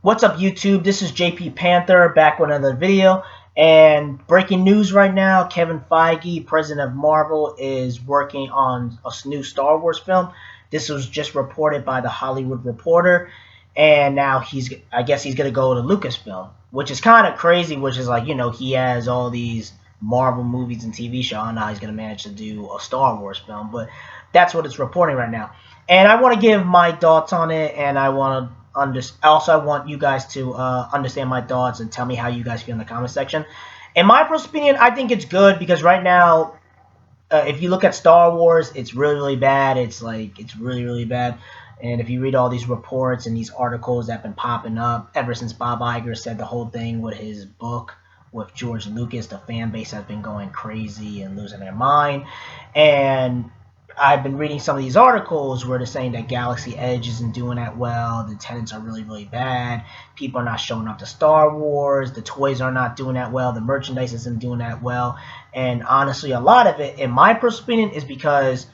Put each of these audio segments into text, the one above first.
What's up, YouTube? This is JP Panther back with another video. And breaking news right now, Kevin Feige, president of Marvel, is working on a new Star Wars film. This was just reported by the Hollywood Reporter. And now I guess he's going to go to Lucasfilm, which is kind of crazy, which is like, he has all these Marvel movies and TV shows. I don't know how he's going to manage to do a Star Wars film, but that's what it's reporting right now. And I want to give my thoughts on it, and I want to also, I want you guys to understand my thoughts and tell me how you guys feel in the comment section. In my personal opinion, I think it's good because right now, if you look at Star Wars, it's really, really bad. It's really, really bad. And if you read all these reports and these articles that have been popping up ever since Bob Iger said the whole thing with his book with George Lucas, the fan base has been going crazy and losing their mind. And I've been reading some of these articles where they're saying that Galaxy Edge isn't doing that well. The tenants are really, really bad. People are not showing up to Star Wars. The toys are not doing that well. The merchandise isn't doing that well. And honestly, a lot of it, in my personal opinion, is because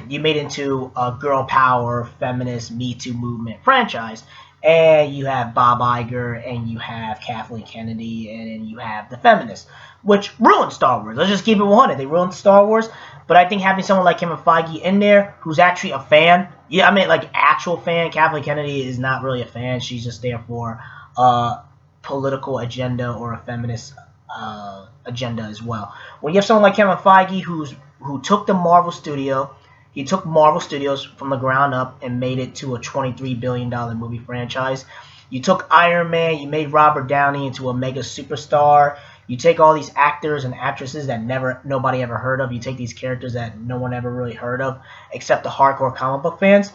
you made into a girl power, feminist, Me Too movement franchise. And you have Bob Iger, and you have Kathleen Kennedy, and then you have the feminists, which ruined Star Wars. Let's just keep it 100. They ruined Star Wars. But I think having someone like Kevin Feige in there who's actually a fan, yeah, I mean, like, actual fan. Kathleen Kennedy is not really a fan. She's just there for a political agenda or a feminist agenda as well. When you have someone like Kevin Feige who took the Marvel studio, he took Marvel Studios from the ground up and made it to a $23 billion movie franchise. You took Iron Man, you made Robert Downey into a mega superstar. You take all these actors and actresses that nobody ever heard of. You take these characters that no one ever really heard of, except the hardcore comic book fans.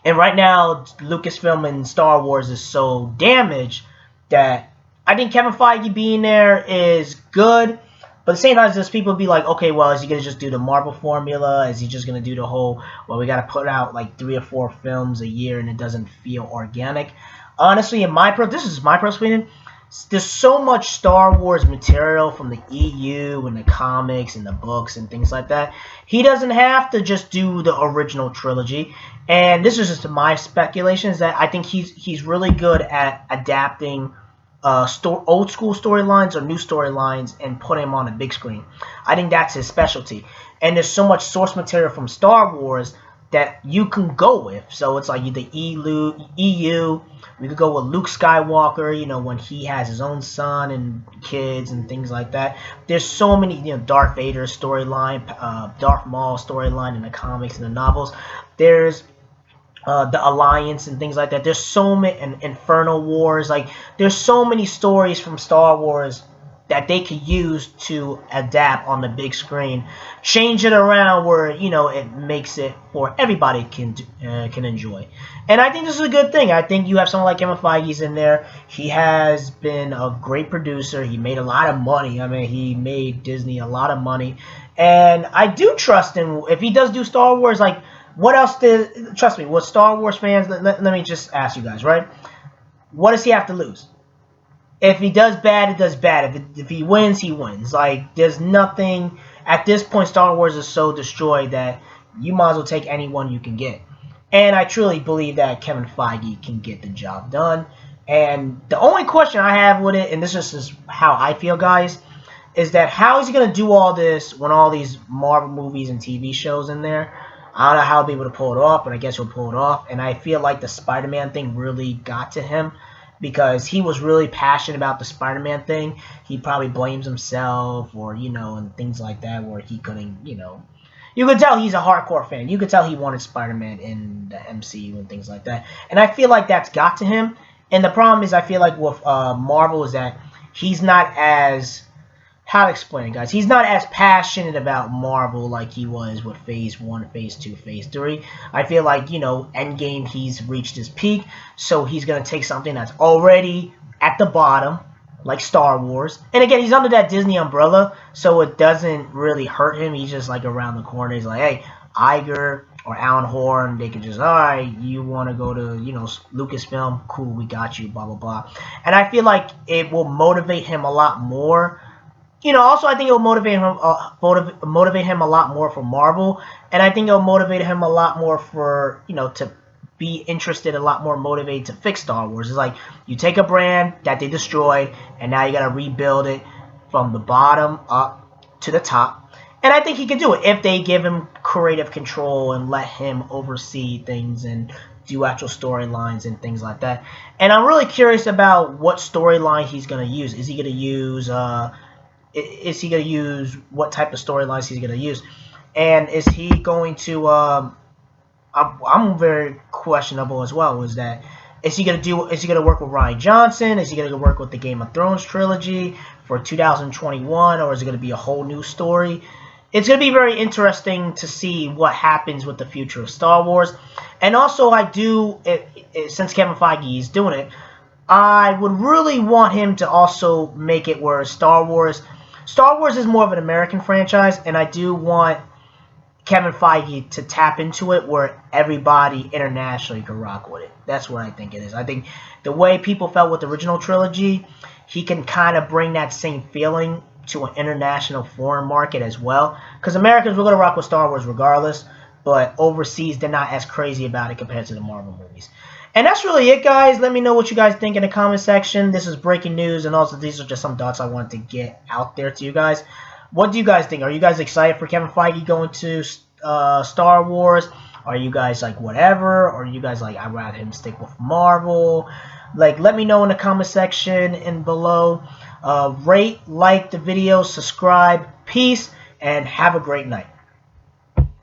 And right now, Lucasfilm and Star Wars is so damaged that I think Kevin Feige being there is good. But at the same time, there's people be like, okay, well, is he going to just do the Marvel formula? Is he just going to do the whole, well, we got to put out like 3 or 4 films a year and it doesn't feel organic? Honestly, this is my personal opinion. There's so much Star Wars material from the EU and the comics and the books and things like that. He doesn't have to just do the original trilogy. And this is just my speculation, is that I think he's really good at adapting old school storylines or new storylines and put him on a big screen. I think that's his specialty. And there's so much source material from Star Wars that you can go with. So it's like the EU. We could go with Luke Skywalker, when he has his own son and kids and things like that. There's so many, Darth Vader storyline, Darth Maul storyline in the comics and the novels. There's the Alliance and things like that. There's so many, and Infernal Wars. Like, there's so many stories from Star Wars that they could use to adapt on the big screen, change it around where it makes it for everybody can enjoy. And I think this is a good thing. I think you have someone like Kevin Feige's in there. He has been a great producer. He made a lot of money. I mean, he made Disney a lot of money, and I do trust him. If he does do Star Wars, like, what else trust me, what Star Wars fans, let me just ask you guys, right? What does he have to lose? If he does bad, it does bad. If he wins, he wins. Like, there's nothing. At this point, Star Wars is so destroyed that you might as well take anyone you can get. And I truly believe that Kevin Feige can get the job done. And the only question I have with it, and this is how I feel, guys, is that how is he going to do all this when all these Marvel movies and TV shows in there? I don't know how he'll be able to pull it off, but I guess he'll pull it off. And I feel like the Spider-Man thing really got to him, because he was really passionate about the Spider-Man thing. He probably blames himself or, and things like that, where he couldn't, You could tell he's a hardcore fan. You could tell he wanted Spider-Man in the MCU and things like that. And I feel like that's got to him. And the problem is, I feel like with Marvel is that he's not as... How to explain it, guys? He's not as passionate about Marvel like he was with Phase 1, Phase 2, Phase 3. I feel like, Endgame, he's reached his peak, so he's going to take something that's already at the bottom, like Star Wars. And again, he's under that Disney umbrella, so it doesn't really hurt him. He's just, like, around the corner. He's like, hey, Iger or Alan Horn, they could just, all right, you want to go to, Lucasfilm? Cool, we got you, blah, blah, blah. And I feel like it will motivate him a lot more. Also, I think it'll motivate him a lot more for Marvel, and I think it'll motivate him a lot more for, to be interested, a lot more motivated to fix Star Wars. It's like you take a brand that they destroyed, and now you got to rebuild it from the bottom up to the top. And I think he can do it if they give him creative control and let him oversee things and do actual storylines and things like that. And I'm really curious about what storyline he's going to use. Is he going to use what type of storylines he's going to use? And is he going to I'm very questionable as well. Is he gonna work with Rian Johnson? Is he gonna work with the Game of Thrones trilogy for 2021, or is it gonna be a whole new story? It's gonna be very interesting to see what happens with the future of Star Wars. And also, since Kevin Feige is doing it, I would really want him to also make it where Star Wars is more of an American franchise, and I do want Kevin Feige to tap into it where everybody internationally can rock with it. That's what I think it is. I think the way people felt with the original trilogy, he can kind of bring that same feeling to an international foreign market as well. Because Americans, we're going to rock with Star Wars regardless, but overseas, they're not as crazy about it compared to the Marvel movies. And that's really it, guys. Let me know what you guys think in the comment section. This is breaking news, and also these are just some thoughts I wanted to get out there to you guys. What do you guys think? Are you guys excited for Kevin Feige going to Star Wars? Are you guys like whatever? Or are you guys like, I'd rather him stick with Marvel? Like, let me know in the comment section and below. Rate, like the video, subscribe. Peace, and have a great night.